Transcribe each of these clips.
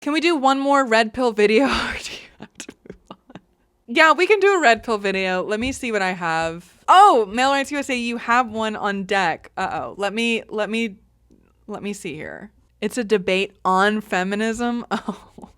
Can we do one more red pill video? Or do you have to move on? Yeah, we can do a red pill video. Let me see what I have. Oh, Male Rights USA, you have one on deck. Uh-oh. Let me see here. It's a debate on feminism. Oh.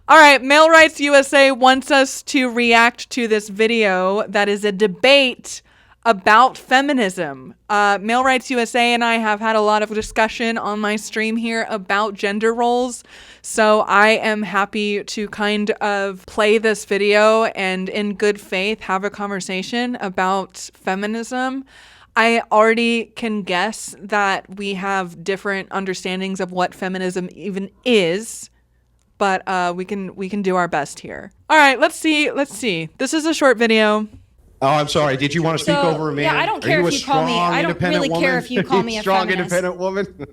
All right, Male Rights USA wants us to react to this video that is a debate about feminism. Male Rights USA and I have had a lot of discussion on my stream here about gender roles. So I am happy to kind of play this video and in good faith have a conversation about feminism. I already can guess that we have different understandings of what feminism even is. But we can do our best here. All right, let's see. This is a short video. Oh, I'm sorry. Did you want to speak over me? Yeah, I don't care if you call me. I don't really care if you call me a strong, feminist. independent woman.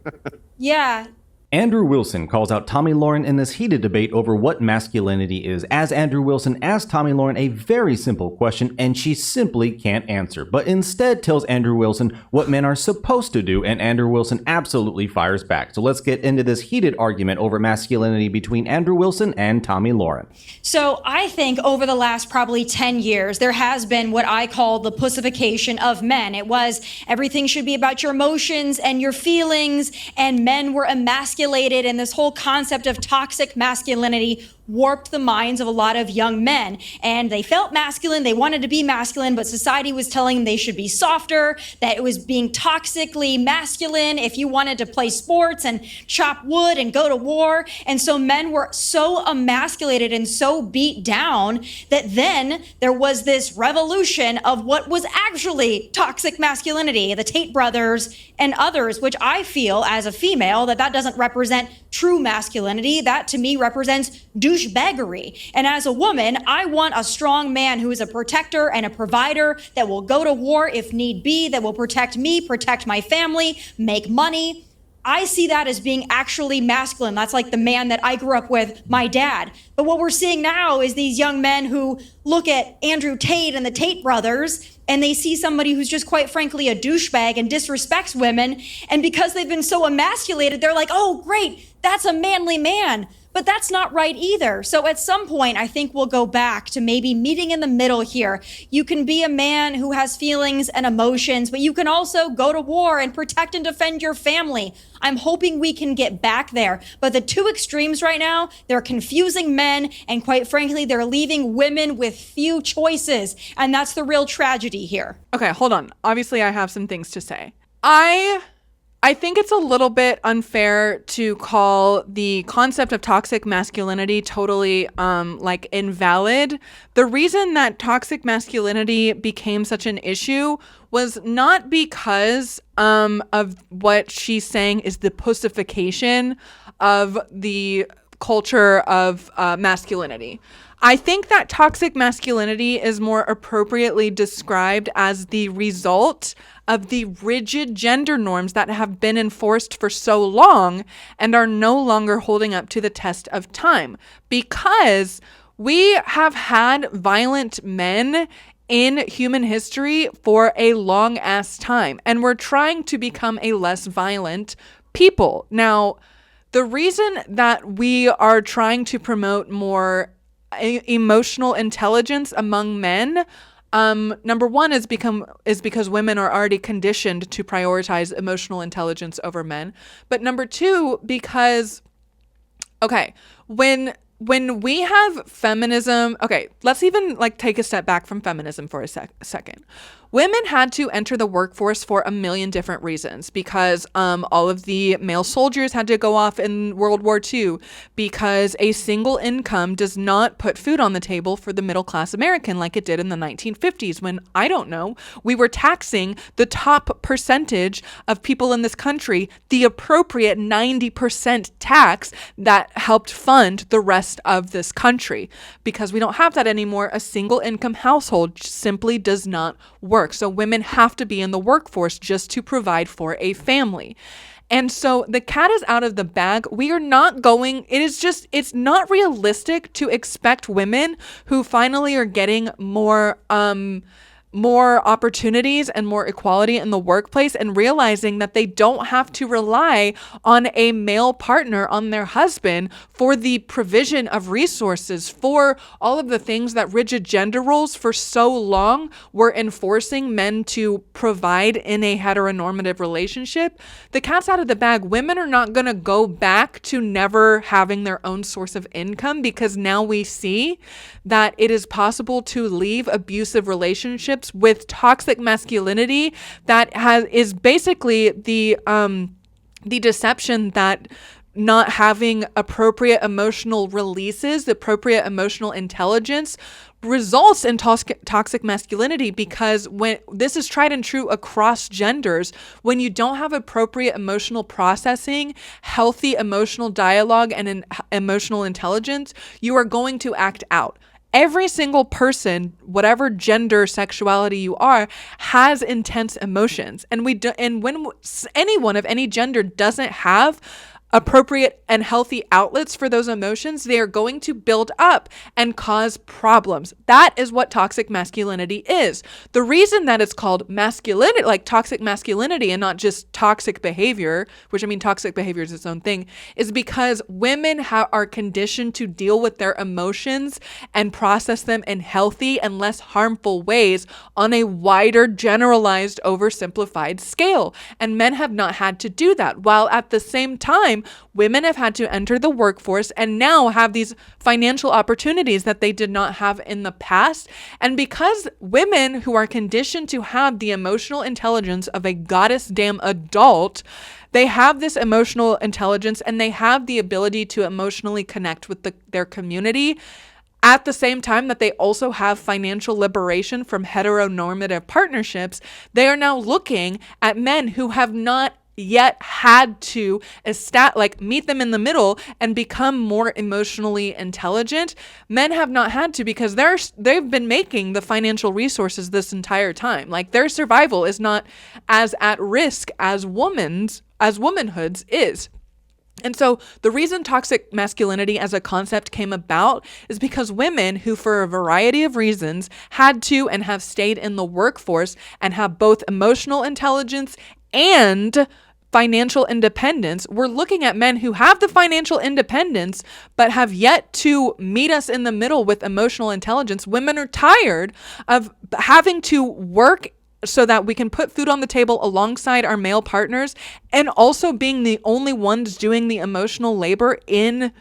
Yeah. Andrew Wilson calls out Tomi Lahren in this heated debate over what masculinity is, as Andrew Wilson asks Tomi Lahren a very simple question and she simply can't answer, but instead tells Andrew Wilson what men are supposed to do, and Andrew Wilson absolutely fires back. So let's get into this heated argument over masculinity between Andrew Wilson and Tomi Lahren. So I think over the last probably 10 years, there has been what I call the pussification of men. It was everything should be about your emotions and your feelings, and men were emasculated, and this whole concept of toxic masculinity warped the minds of a lot of young men. And they felt masculine, they wanted to be masculine, but society was telling them they should be softer, that it was being toxically masculine if you wanted to play sports and chop wood and go to war. And so men were so emasculated and so beat down that then there was this revolution of what was actually toxic masculinity, the Tate brothers and others, which I feel as a female that doesn't represent true masculinity. That to me represents douchebaggery. And as a woman, I want a strong man who is a protector and a provider that will go to war if need be, that will protect me, protect my family, make money. I see that as being actually masculine. That's like the man that I grew up with, my dad. But what we're seeing now is these young men who look at Andrew Tate and the Tate brothers, and they see somebody who's just quite frankly a douchebag and disrespects women. And because they've been so emasculated, they're like, oh, great, that's a manly man. But that's not right either. So at some point, I think we'll go back to maybe meeting in the middle here. You can be a man who has feelings and emotions, but you can also go to war and protect and defend your family. I'm hoping we can get back there. But the two extremes right now, they're confusing men, and quite frankly, they're leaving women with few choices. And that's the real tragedy here. Okay, hold on. Obviously, I have some things to say. I think it's a little bit unfair to call the concept of toxic masculinity totally like invalid. The reason that toxic masculinity became such an issue was not because of what she's saying is the pussification of the culture of masculinity. I think that toxic masculinity is more appropriately described as the result of the rigid gender norms that have been enforced for so long and are no longer holding up to the test of time, because we have had violent men in human history for a long ass time, and we're trying to become a less violent people. Now, the reason that we are trying to promote more emotional intelligence among men, number one is because women are already conditioned to prioritize emotional intelligence over men. But number two, because, okay, when we have feminism, okay, let's even like take a step back from feminism for a second. Women had to enter the workforce for a million different reasons, because all of the male soldiers had to go off in World War II, because a single income does not put food on the table for the middle class American like it did in the 1950s, when, I don't know, we were taxing the top percentage of people in this country, the appropriate 90% tax that helped fund the rest of this country. Because we don't have that anymore, a single income household simply does not work. So women have to be in the workforce just to provide for a family. And so the cat is out of the bag. We are not going, it's not realistic to expect women who finally are getting more more opportunities and more equality in the workplace, and realizing that they don't have to rely on a male partner, on their husband, for the provision of resources, for all of the things that rigid gender roles for so long were enforcing men to provide in a heteronormative relationship. The cat's out of the bag. Women are not going to go back to never having their own source of income, because now we see that it is possible to leave abusive relationships with toxic masculinity that is basically the deception that not having appropriate emotional releases, appropriate emotional intelligence, results in toxic masculinity. Because when this is tried and true across genders, when you don't have appropriate emotional processing, healthy emotional dialogue, and emotional intelligence, you are going to act out. Every single person, whatever gender, sexuality you are, has intense emotions. And when anyone of any gender doesn't have appropriate and healthy outlets for those emotions, they are going to build up and cause problems. That is what toxic masculinity is. The reason that it's called masculinity, like toxic masculinity, and not just toxic behavior, which I mean, toxic behavior is its own thing, is because women are conditioned to deal with their emotions and process them in healthy and less harmful ways on a wider, generalized, oversimplified scale. And men have not had to do that, while at the same time, women have had to enter the workforce and now have these financial opportunities that they did not have in the past. And because women who are conditioned to have the emotional intelligence of a goddess damn adult, they have this emotional intelligence and they have the ability to emotionally connect with their community. At the same time that they also have financial liberation from heteronormative partnerships, they are now looking at men who have not yet had to meet them in the middle and become more emotionally intelligent. Men have not had to, because they've been making the financial resources this entire time. Like, their survival is not as at risk as womanhood's is. And so the reason toxic masculinity as a concept came about is because women who, for a variety of reasons, had to and have stayed in the workforce and have both emotional intelligence and financial independence, we're looking at men who have the financial independence but have yet to meet us in the middle with emotional intelligence. Women are tired of having to work so that we can put food on the table alongside our male partners, and also being the only ones doing the emotional labor in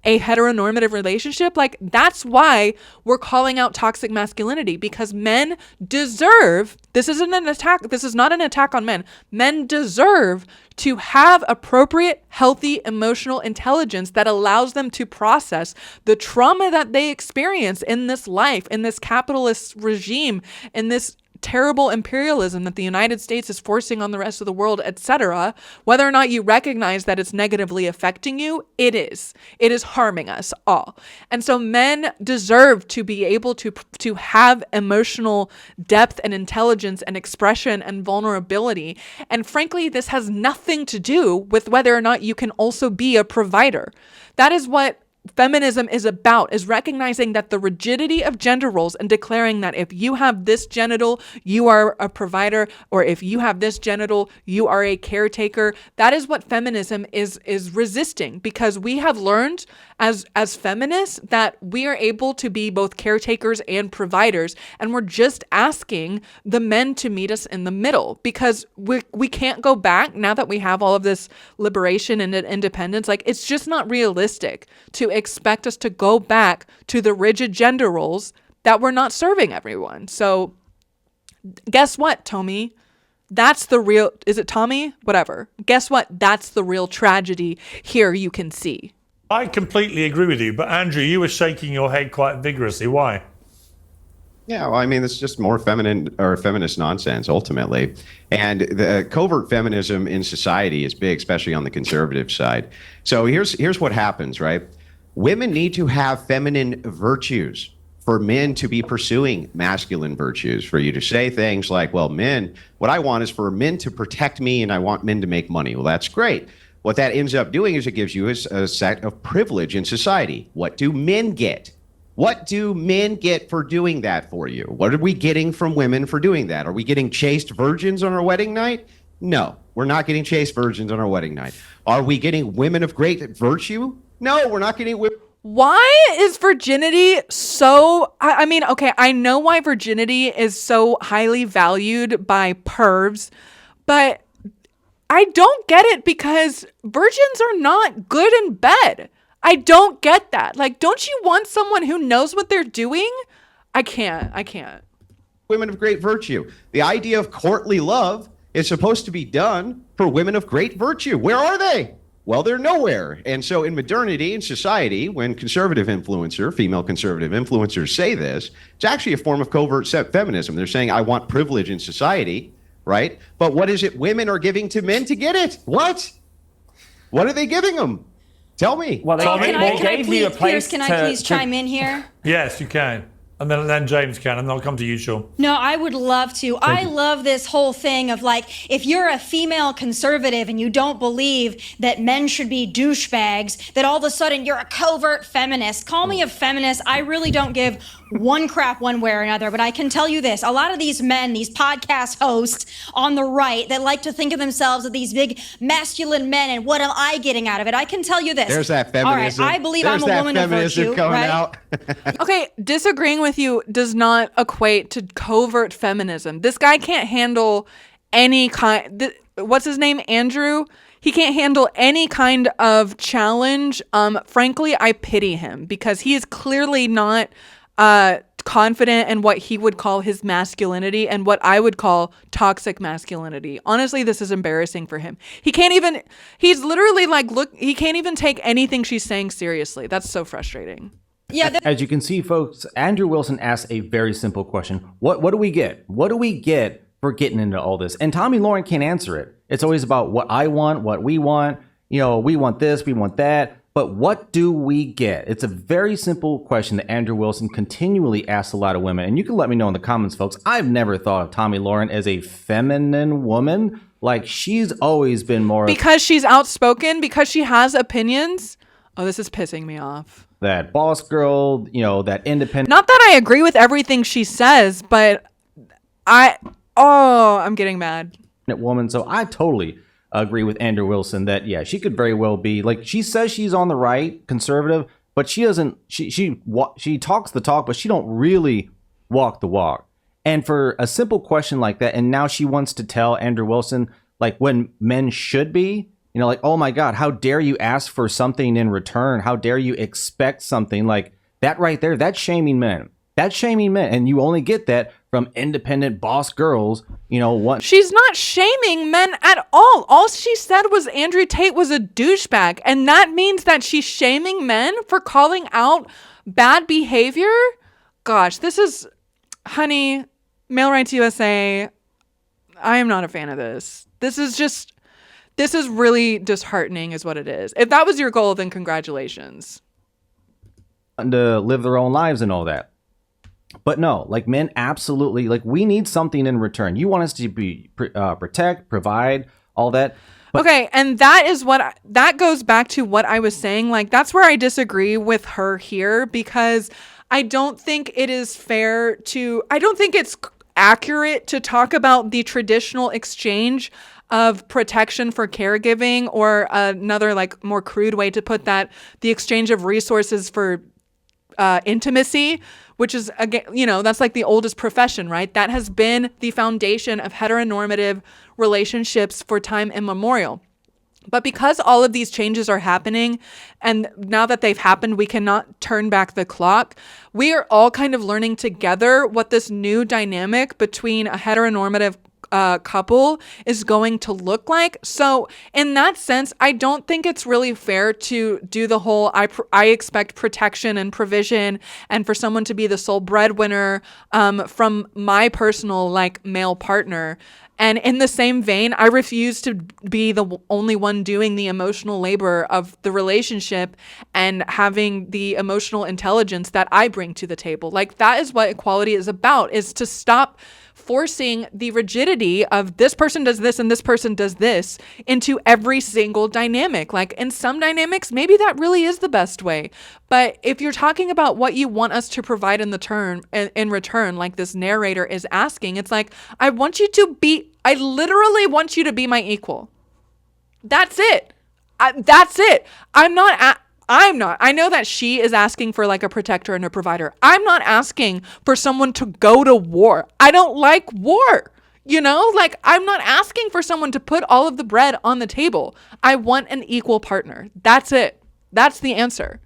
a heteronormative relationship. Like, that's why we're calling out toxic masculinity, because men deserve, this isn't an attack, this is not an attack on men. Men deserve to have appropriate, healthy emotional intelligence that allows them to process the trauma that they experience in this life, in this capitalist regime, in this terrible imperialism that the United States is forcing on the rest of the world, etc. Whether or not you recognize that it's negatively affecting you, it is. It is harming us all. And so men deserve to be able to have emotional depth and intelligence and expression and vulnerability. And frankly, this has nothing to do with whether or not you can also be a provider. That is what feminism is about, is recognizing that the rigidity of gender roles and declaring that if you have this genital, you are a provider, or if you have this genital, you are a caretaker. That is what feminism is resisting, because we have learned as feminists that we are able to be both caretakers and providers, and we're just asking the men to meet us in the middle, because we can't go back now that we have all of this liberation and independence. Like, it's just not realistic to expect us to go back to the rigid gender roles that were not serving everyone. So guess what, Tomi? That's the real, is it Tommy? Whatever. Guess what? That's the real tragedy here you can see. I completely agree with you, but Andrew, you were shaking your head quite vigorously. Why? Yeah, well, I mean, it's just more feminine or feminist nonsense, ultimately. And the covert feminism in society is big, especially on the conservative side. So here's what happens, right? Women need to have feminine virtues for men to be pursuing masculine virtues, for you to say things like, well, men, what I want is for men to protect me and I want men to make money. Well, that's great. What that ends up doing is it gives you a set of privilege in society. What do men get? What do men get for doing that for you? What are we getting from women for doing that? Are we getting chaste virgins on our wedding night? No, we're not getting chaste virgins on our wedding night. Are we getting women of great virtue? No, we're not getting women. Why is virginity so, I mean, okay, I know why virginity is so highly valued by pervs, but I don't get it because virgins are not good in bed. I don't get that. Like, don't you want someone who knows what they're doing? I can't. Women of great virtue. The idea of courtly love is supposed to be done for women of great virtue. Where are they? Well, they're nowhere. And so in modernity, in society, when female conservative influencers say this, it's actually a form of covert feminism. They're saying, I want privilege in society, right? But what is it women are giving to men to get it? What are they giving them? Tell me. Well, Can I gave you a please, place Pierce, can I please chime in here? Yes, you can. And then James can, and then I'll come to you, Sean. No, I would love to. I love this whole thing of like, if you're a female conservative and you don't believe that men should be douchebags, that all of a sudden you're a covert feminist. Call me a feminist. I really don't give one crap one way or another, but I can tell you this. A lot of these men, these podcast hosts on the right that like to think of themselves as these big masculine men, and what am I getting out of it? I can tell you this. There's that feminism. All right, I believe I'm a woman of virtue, coming right? out. Okay, disagreeing with you does not equate to covert feminism. This guy can't handle any kind. What's his name? Andrew. He can't handle any kind of challenge. Frankly, I pity him because he is clearly not confident in what he would call his masculinity and what I would call toxic masculinity. Honestly, this is embarrassing for him. He's literally like, look, he can't even take anything she's saying seriously. That's so frustrating. Yeah, As you can see, folks, Andrew Wilson asked a very simple question. What do we get? What do we get for getting into all this? And Tomi Lahren can't answer it. It's always about what I want, what we want. You know, we want this, we want that. But what do we get? It's a very simple question that Andrew Wilson continually asks a lot of women. And you can let me know in the comments, folks. I've never thought of Tomi Lahren as a feminine woman. Like, she's always been more... Because she's outspoken, because she has opinions. Oh, this is pissing me off. That boss girl, you know, that independent... Not that I agree with everything she says, but I'm getting mad. woman. So I totally agree with Andrew Wilson that, yeah, she could very well be, like, she says she's on the right, conservative, but she doesn't, she talks the talk, but she don't really walk the walk. And for a simple question like that, and now she wants to tell Andrew Wilson, like, when men should be, you know, like, oh my God, how dare you ask for something in return? How dare you expect something? Like, that right there, that's shaming men. That's shaming men. And you only get that from independent boss girls, you know what? She's not shaming men at all. All she said was Andrew Tate was a douchebag. And that means that she's shaming men for calling out bad behavior? Gosh, this is, honey, Male Rights USA, I am not a fan of this. This is really disheartening is what it is. If that was your goal, then congratulations. To live their own lives and all that. But no, like, men absolutely, like, we need something in return. You want us to be protect, provide, all that. But okay, and that is that goes back to what I was saying. Like, that's where I disagree with her here, because I don't think it is fair I don't think it's accurate to talk about the traditional exchange of protection for caregiving, or another, like, more crude way to put that, the exchange of resources for intimacy, which is, again, you know, that's like the oldest profession, right? That has been the foundation of heteronormative relationships for time immemorial. But because all of these changes are happening, and now that they've happened, we cannot turn back the clock. We are all kind of learning together what this new dynamic between a heteronormative couple is going to look like. So in that sense, I don't think it's really fair to do the whole I expect protection and provision and for someone to be the sole breadwinner from my personal, like, male partner. And in the same vein, I refuse to be the only one doing the emotional labor of the relationship and having the emotional intelligence that I bring to the table. Like, that is what equality is about, is to stop forcing the rigidity of this person does this and this person does this into every single dynamic. Like, in some dynamics, maybe that really is the best way. But if you're talking about what you want us to provide in return, like this narrator is asking, it's like, I literally want you to be my equal. That's it. That's it. I know that she is asking for like a protector and a provider. I'm not asking for someone to go to war. I don't like war. Like, I'm not asking for someone to put all of the bread on the table. I want an equal partner. That's it. That's the answer.